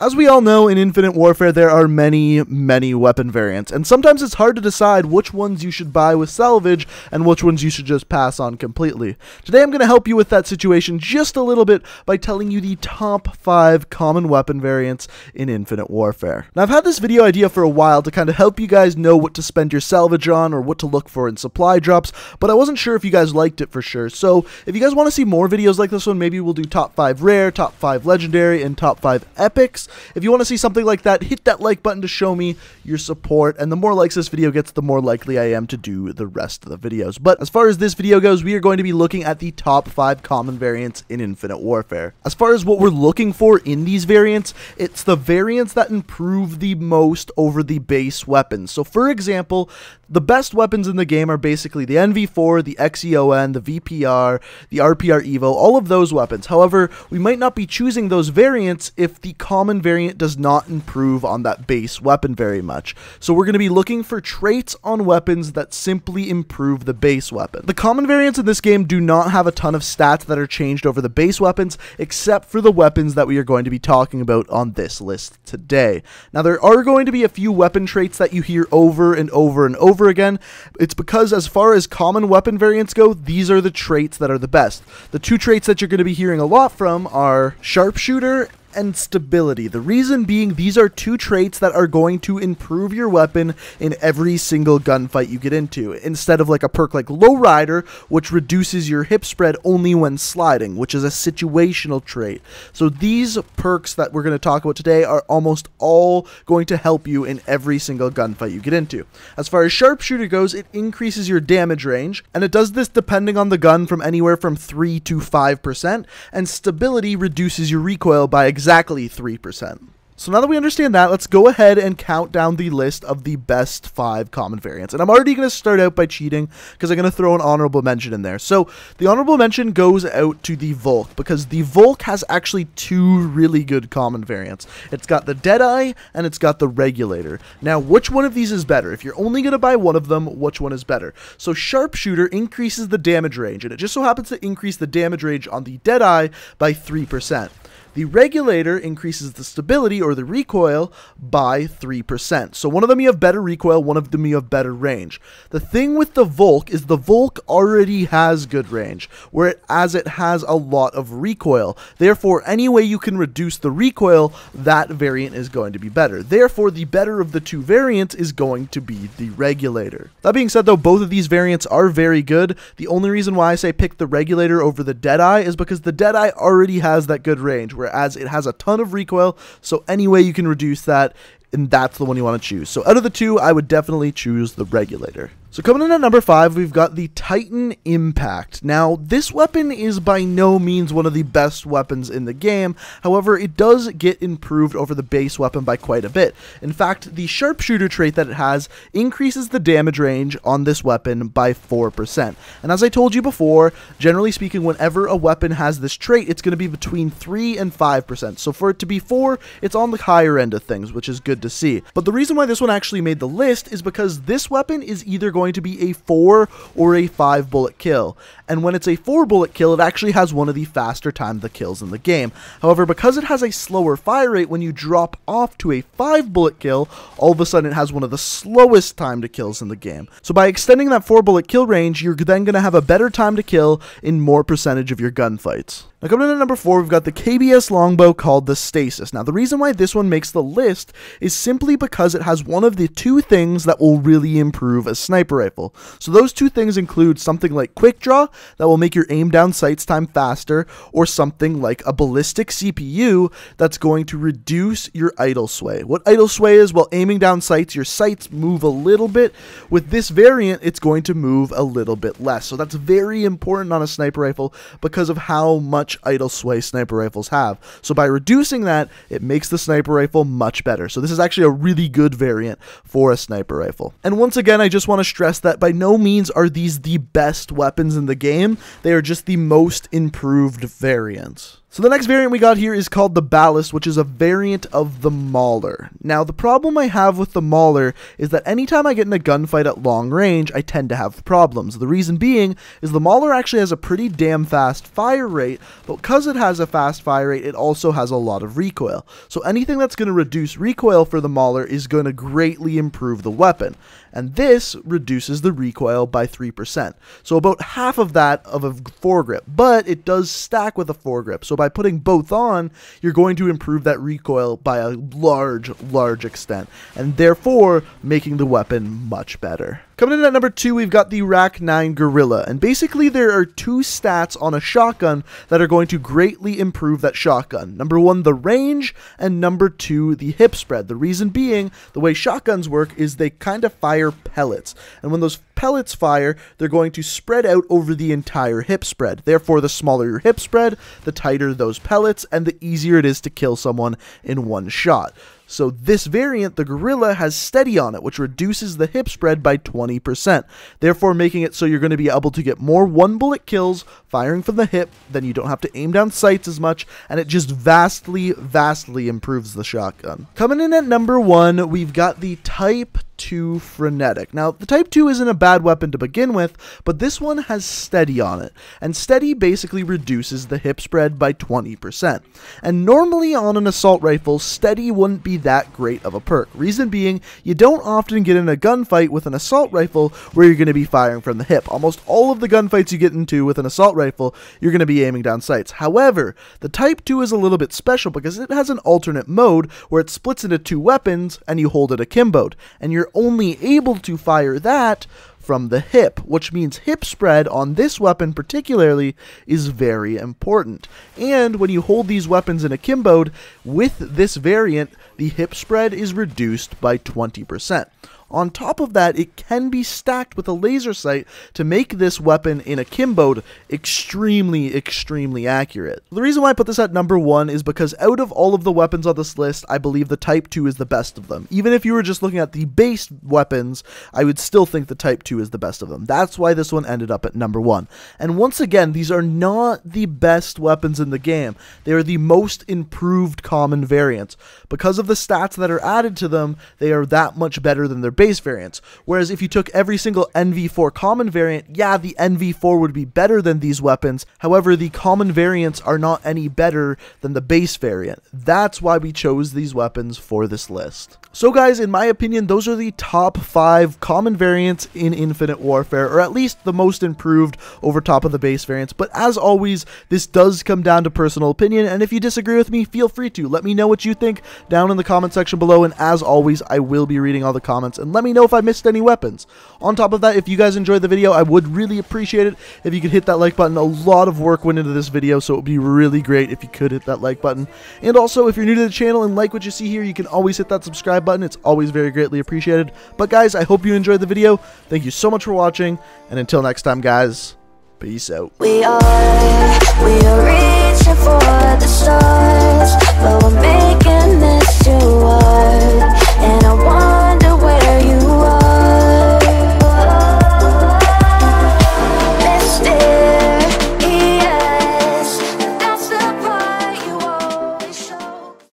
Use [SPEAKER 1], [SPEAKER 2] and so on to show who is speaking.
[SPEAKER 1] As we all know, in Infinite Warfare, there are many weapon variants, and sometimes it's hard to decide which ones you should buy with salvage and which ones you should just pass on completely. Today I'm going to help you with that situation just a little bit by telling you the top 5 common weapon variants in Infinite Warfare. Now, I've had this video idea for a while to kind of help you guys know what to spend your salvage on or what to look for in supply drops, but I wasn't sure if you guys liked it for sure. So if you guys want to see more videos like this one, maybe we'll do top 5 rare, top 5 legendary, and top 5 epics. If you want to see something like that, hit that like button to show me your support, and the more likes this video gets, the more likely I am to do the rest of the videos. But as far as this video goes, we are going to be looking at the top 5 common variants in Infinite Warfare. As far as what we're looking for in these variants, it's the variants that improve the most over the base weapons. So for example, the best weapons in the game are basically the NV4, the XEON, the VPR, the RPR Evo, all of those weapons. However, we might not be choosing those variants if the common variant does not improve on that base weapon very much. So we're going to be looking for traits on weapons that simply improve the base weapon. The common variants in this game do not have a ton of stats that are changed over the base weapons, except for the weapons that we are going to be talking about on this list today. Now, there are going to be a few weapon traits that you hear over and over and over again. It's because as far as common weapon variants go, these are the traits that are the best. The two traits that you're going to be hearing a lot from are Sharpshooter and Stability. The reason being, these are two traits that are going to improve your weapon in every single gunfight you get into, instead of like a perk like Lowrider, which reduces your hip spread only when sliding, which is a situational trait. So these perks that we're going to talk about today are almost all going to help you in every single gunfight you get into. As far as Sharpshooter goes, it increases your damage range, and it does this depending on the gun from anywhere from 3 to 5%, and Stability reduces your recoil by exactly 3%. So now that we understand that, let's go ahead and count down the list of the best 5 common variants. And I'm already going to start out by cheating because I'm going to throw an honorable mention in there. So the honorable mention goes out to the Volk, because the Volk has actually 2 really good common variants. It's got the Deadeye and it's got the Regulator. Now, which one of these is better? If you're only going to buy one of them, which one is better? So Sharpshooter increases the damage range, and it just so happens to increase the damage range on the Deadeye by 3%. The Regulator increases the stability or the recoil by 3%. So one of them you have better recoil, one of them you have better range. The thing with the Volk is the Volk already has good range, whereas it has a lot of recoil. Therefore, any way you can reduce the recoil, that variant is going to be better. Therefore, the better of the 2 variants is going to be the Regulator. That being said though, both of these variants are very good. The only reason why I say pick the Regulator over the Deadeye is because the Deadeye already has that good range, whereas it has a ton of recoil, so any way you can reduce that, and that's the one you want to choose. So out of the 2, I would definitely choose the Regulator. So coming in at number 5, we've got the Titan Impact. Now, this weapon is by no means one of the best weapons in the game. However, it does get improved over the base weapon by quite a bit. In fact, the Sharpshooter trait that it has increases the damage range on this weapon by 4%. And as I told you before, generally speaking, whenever a weapon has this trait, it's going to be between 3 and 5%. So for it to be 4, it's on the higher end of things, which is good to see. But the reason why this one actually made the list is because this weapon is either going to be a 4 or a 5 bullet kill, and when it's a 4 bullet kill, it actually has one of the faster time to kills in the game. However, because it has a slower fire rate, when you drop off to a 5 bullet kill, all of a sudden it has one of the slowest time to kills in the game. So by extending that 4 bullet kill range, you're then going to have a better time to kill in more percentage of your gunfights. Now coming in at number 4, we've got the KBS longbow called the Stasis. Now the reason why this one makes the list is simply because it has one of the 2 things that will really improve a sniper rifle. So those 2 things include something like quick draw that will make your aim down sights time faster, or something like a ballistic CPU that's going to reduce your idle sway. What idle sway is, while aiming down sights, your sights move a little bit. With this variant, it's going to move a little bit less. So that's very important on a sniper rifle because of how much idle sway sniper rifles have. So by reducing that, it makes the sniper rifle much better. So this is actually a really good variant for a sniper rifle. And once again, I just want to stress that by no means are these the best weapons in the game. They are just the most improved variants. So the next variant we got here is called the Ballast, which is a variant of the Mauler. Now, the problem I have with the Mauler is that anytime I get in a gunfight at long range, I tend to have problems. The reason being is the Mauler actually has a pretty damn fast fire rate, but because it has a fast fire rate, it also has a lot of recoil. So anything that's going to reduce recoil for the Mauler is going to greatly improve the weapon. And this reduces the recoil by 3%. So about half of that of a foregrip, but it does stack with a foregrip. So by putting both on, you're going to improve that recoil by a large extent, and therefore making the weapon much better. Coming in at number 2, we've got the Rack 9 Gorilla, and basically there are 2 stats on a shotgun that are going to greatly improve that shotgun. Number 1, the range, and number 2, the hip spread. The reason being, the way shotguns work is they kind of fire pellets, and when those pellets fire, they're going to spread out over the entire hip spread. Therefore, the smaller your hip spread, the tighter those pellets, and the easier it is to kill someone in one shot. So this variant, the Gorilla, has steady on it, which reduces the hip spread by 20%, therefore making it so you're going to be able to get more one-bullet kills firing from the hip, then you don't have to aim down sights as much, and it just vastly improves the shotgun. Coming in at number 1, we've got the Type 2 Frenetic. Now, the Type 2 isn't a bad weapon to begin with, but this one has steady on it, and steady basically reduces the hip spread by 20%. And normally on an assault rifle, steady wouldn't be that great of a perk. Reason being, you don't often get in a gunfight with an assault rifle where you're going to be firing from the hip. Almost all of the gunfights you get into with an assault rifle, you're going to be aiming down sights. However, the Type 2 is a little bit special because it has an alternate mode where it splits into 2 weapons and you hold it akimboed, and you're only able to fire that from the hip, which means hip spread on this weapon particularly is very important. And when you hold these weapons in akimboed, with this variant, the hip spread is reduced by 20%. On top of that, it can be stacked with a laser sight to make this weapon in akimboed extremely accurate. The reason why I put this at number 1 is because out of all of the weapons on this list, I believe the Type 2 is the best of them. Even if you were just looking at the base weapons, I would still think the Type 2 is the best of them. That's why this one ended up at number 1. And once again, these are not the best weapons in the game. They are the most improved common variants. Because of the stats that are added to them, they are that much better than their base variants. Whereas if you took every single NV4 common variant, yeah, the NV4 would be better than these weapons. However, the common variants are not any better than the base variant. That's why we chose these weapons for this list. So guys, in my opinion, those are the top 5 common variants in Infinite Warfare, or at least the most improved over top of the base variants. But as always, this does come down to personal opinion, and if you disagree with me, feel free to. Let me know what you think down in the comment section below, and as always, I will be reading all the comments, and let me know if I missed any weapons. On top of that, if you guys enjoyed the video, I would really appreciate it if you could hit that like button. A lot of work went into this video, so it would be really great if you could hit that like button. And also, if you're new to the channel and like what you see here, you can always hit that subscribe button. It's always very greatly appreciated. But guys, I hope you enjoyed the video. Thank you so much for watching, and until next time, guys, peace out.
[SPEAKER 2] We are reaching for the stars, but we're